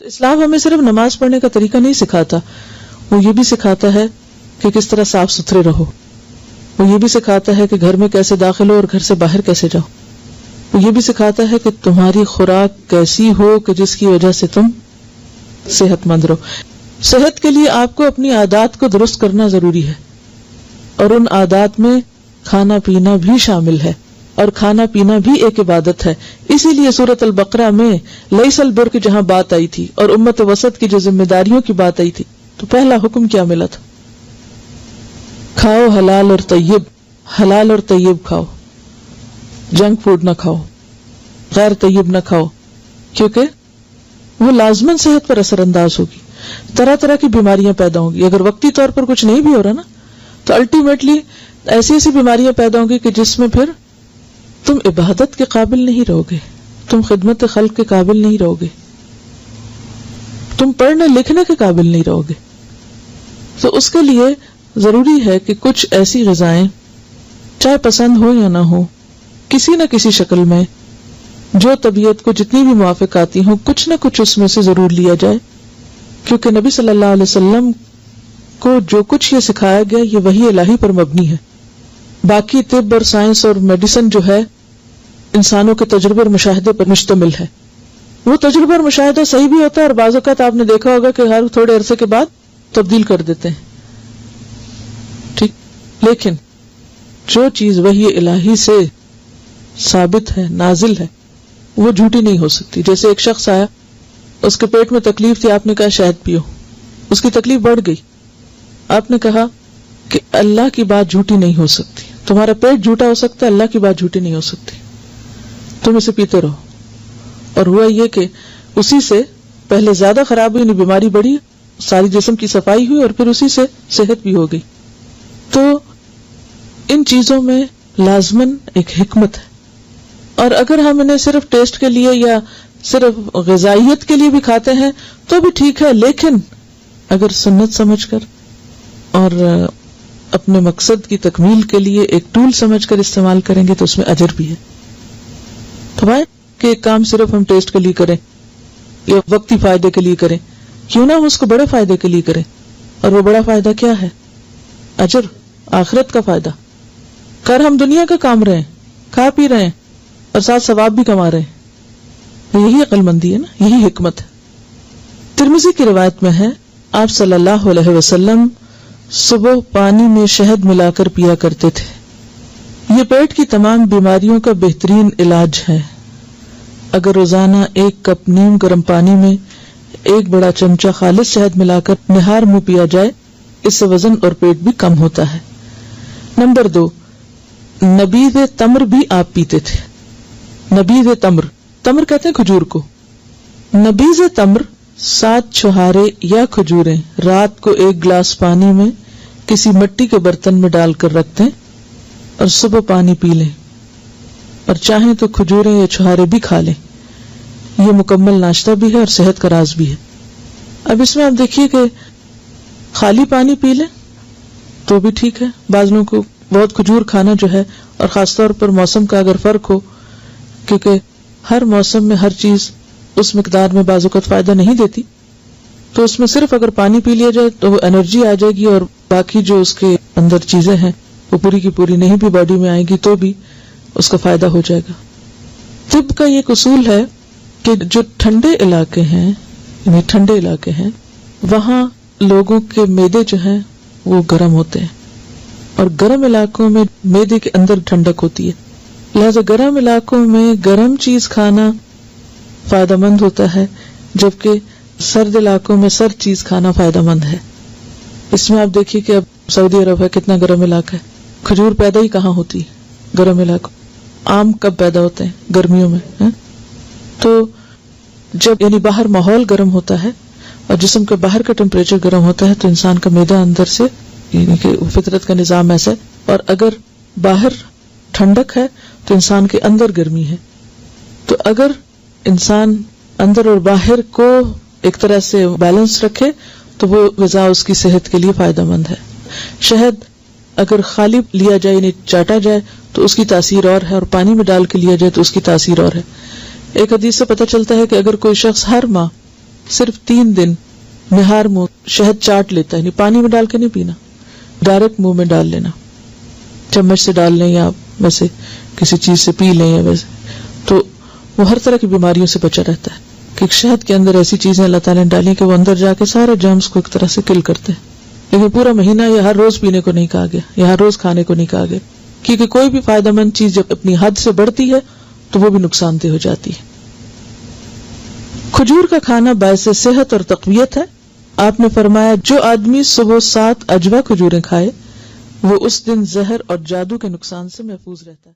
تو اسلام ہمیں صرف نماز پڑھنے کا طریقہ نہیں سکھاتا، وہ یہ بھی سکھاتا ہے کہ کس طرح صاف ستھرے رہو، وہ یہ بھی سکھاتا ہے کہ گھر میں کیسے داخل ہو اور گھر سے باہر کیسے جاؤ، وہ یہ بھی سکھاتا ہے کہ تمہاری خوراک کیسی ہو کہ جس کی وجہ سے تم صحت مند رہو. صحت کے لیے آپ کو اپنی عادات کو درست کرنا ضروری ہے، اور ان عادات میں کھانا پینا بھی شامل ہے، اور کھانا پینا بھی ایک عبادت ہے. اسی لیے سورۃ البقرہ میں لیس البر کی جہاں بات آئی تھی اور امت وسط کی جو ذمہ داریوں کی بات آئی تھی، تو پہلا حکم کیا ملا تھا؟ کھاؤ حلال اور طیب، حلال اور طیب کھاؤ، جنک فوڈ نہ کھاؤ، غیر طیب نہ کھاؤ، کیونکہ وہ لازماً صحت پر اثر انداز ہوگی. طرح طرح کی بیماریاں پیدا ہوں گی. اگر وقتی طور پر کچھ نہیں بھی ہو رہا نا، تو الٹیمیٹلی ایسی ایسی بیماریاں پیدا ہوں گی کہ جس میں پھر تم عبادت کے قابل نہیں رہو گے، تم خدمت خلق کے قابل نہیں رہو گے، تم پڑھنے لکھنے کے قابل نہیں رہو گے. تو اس کے لیے ضروری ہے کہ کچھ ایسی غذائیں، چاہے پسند ہو یا نہ ہو، کسی نہ کسی شکل میں جو طبیعت کو جتنی بھی موافق آتی ہوں، کچھ نہ کچھ اس میں سے ضرور لیا جائے. کیونکہ نبی صلی اللہ علیہ وسلم کو جو کچھ یہ سکھایا گیا یہ وحی الہی پر مبنی ہے. باقی طب اور سائنس اور میڈیسن جو ہے انسانوں کے تجربے اور مشاہدے پر مشتمل ہے. وہ تجربہ اور مشاہدہ صحیح بھی ہوتا ہے، اور بعض اوقات آپ نے دیکھا ہوگا کہ ہر تھوڑے عرصے کے بعد تبدیل کر دیتے ہیں، ٹھیک. لیکن جو چیز وحی الہی سے ثابت ہے، نازل ہے، وہ جھوٹی نہیں ہو سکتی. جیسے ایک شخص آیا، اس کے پیٹ میں تکلیف تھی، آپ نے کہا شہد پیو، اس کی تکلیف بڑھ گئی. آپ نے کہا کہ اللہ کی بات جھوٹی نہیں ہو سکتی، تمہارا پیٹ جھوٹا ہو سکتا ہے، اللہ کی بات جھوٹی نہیں ہو سکتی، تم اسے پیتے رہو. اور ہوا یہ کہ اسی سے پہلے زیادہ خراب ہوئی، بیماری بڑھی، ساری جسم کی صفائی ہوئی، اور پھر اسی سے صحت بھی ہو گئی. تو ان چیزوں میں لازماً ایک حکمت ہے. اور اگر ہم انہیں صرف ٹیسٹ کے لیے یا صرف غذائیت کے لیے بھی کھاتے ہیں تو بھی ٹھیک ہے، لیکن اگر سنت سمجھ کر اور اپنے مقصد کی تکمیل کے لیے ایک ٹول سمجھ کر استعمال کریں گے تو اس میں اجر بھی ہے. تو بھائی کہ ایک کام صرف ہم ٹیسٹ کے لیے کریں یا وقتی فائدے کے لیے کریں، کیوں نہ ہم اس کو بڑے فائدے کے لیے کریں. اور وہ بڑا فائدہ کیا ہے؟ اجر، آخرت کا فائدہ. کر ہم دنیا کا کام رہے ہیں، کھا پی رہے ہیں اور ساتھ ثواب بھی کما رہے ہیں. یہی عقل مندی ہے نا، یہی حکمت ہے. ترمذی کی روایت میں ہے، آپ صلی اللہ علیہ وسلم صبح پانی میں شہد ملا کر پیا کرتے تھے. یہ پیٹ کی تمام بیماریوں کا بہترین علاج ہے. اگر روزانہ 1 کپ نیم گرم پانی میں 1 بڑا چمچہ خالص شہد ملا کر نہار منہ پیا جائے، اس سے وزن اور پیٹ بھی کم ہوتا ہے. نمبر 2، نبیذ تمر بھی آپ پیتے تھے. نبیذ تمر، تمر کہتے ہیں کھجور کو. نبیذ تمر 7 چھہارے یا کھجوریں رات کو 1 گلاس پانی میں کسی مٹی کے برتن میں ڈال کر رکھ دیں اور صبح پانی پی لیں، اور چاہیں تو کھجوریں یا چھہارے بھی کھا لیں. یہ مکمل ناشتہ بھی ہے اور صحت کا راز بھی ہے. اب اس میں آپ دیکھیے کہ خالی پانی پی لیں تو بھی ٹھیک ہے. بعض لوگوں کو بہت کھجور کھانا جو ہے، اور خاص طور پر موسم کا اگر فرق ہو، کیونکہ ہر موسم میں ہر چیز اس مقدار میں بعض اوقات فائدہ نہیں دیتی، تو اس میں صرف اگر پانی پی لیا جائے تو وہ انرجی آ جائے گی، اور باقی جو اس کے اندر چیزیں ہیں وہ پوری کی پوری نہیں بھی باڈی میں آئے گی تو بھی اس کا فائدہ ہو جائے گا. طب کا یہ اصول ہے کہ جو ٹھنڈے علاقے ہیں، یعنی ٹھنڈے علاقے ہیں، وہاں لوگوں کے معدے جو ہیں وہ گرم ہوتے ہیں، اور گرم علاقوں میں معدے کے اندر ٹھنڈک ہوتی ہے. لہذا گرم علاقوں میں گرم چیز کھانا فائدہ مند ہوتا ہے، جبکہ سرد علاقوں میں سرد چیز کھانا فائدہ مند ہے. اس میں آپ دیکھیے کہ اب سعودی عرب ہے، کتنا گرم علاقہ ہے. کھجور پیدا ہی کہاں ہوتی ہے؟ گرم علاقوں. آم کب پیدا ہوتے ہیں؟ گرمیوں میں. تو جب یعنی باہر ماحول گرم ہوتا ہے اور جسم کے باہر کا ٹیمپریچر گرم ہوتا ہے تو انسان کا معدہ اندر سے، یعنی کہ فطرت کا نظام ایسا ہے. اور اگر باہر ٹھنڈک ہے تو انسان کے اندر گرمی ہے. تو اگر انسان اندر اور باہر کو ایک طرح سے بیلنس رکھے تو وہ غذا اس کی صحت کے لیے فائدہ مند ہے. شہد اگر خالی لیا جائے یعنی چاٹا جائے تو اس کی تاثیر اور ہے، اور پانی میں ڈال کے لیا جائے تو اس کی تاثیر اور ہے. ایک حدیث سے پتہ چلتا ہے کہ اگر کوئی شخص ہر ماہ صرف 3 دن نہار منہ شہد چاٹ لیتا ہے، یعنی پانی میں ڈال کے نہیں پینا، ڈائریکٹ منہ میں ڈال لینا، چمچ سے ڈال لیں یا ویسے کسی چیز سے پی لیں یا ویسے، تو وہ ہر طرح کی بیماریوں سے بچا رہتا ہے. کہ شہد کے اندر ایسی چیزیں اللہ تعالیٰ نے ڈالی کہ وہ اندر جا کے سارے جرمز کو ایک طرح سے کل کرتے ہیں. لیکن پورا مہینہ یہ ہر روز پینے کو نہیں کہا گیا، یا ہر روز کھانے کو نہیں کہا گیا، کیونکہ کوئی بھی فائدہ مند چیز جب اپنی حد سے بڑھتی ہے تو وہ بھی نقصان دہ ہو جاتی ہے. کھجور کا کھانا باعث صحت اور تقویت ہے. آپ نے فرمایا جو آدمی صبح 7 اجوا کھجوریں کھائے وہ اس دن زہر اور جادو کے نقصان سے محفوظ رہتا ہے.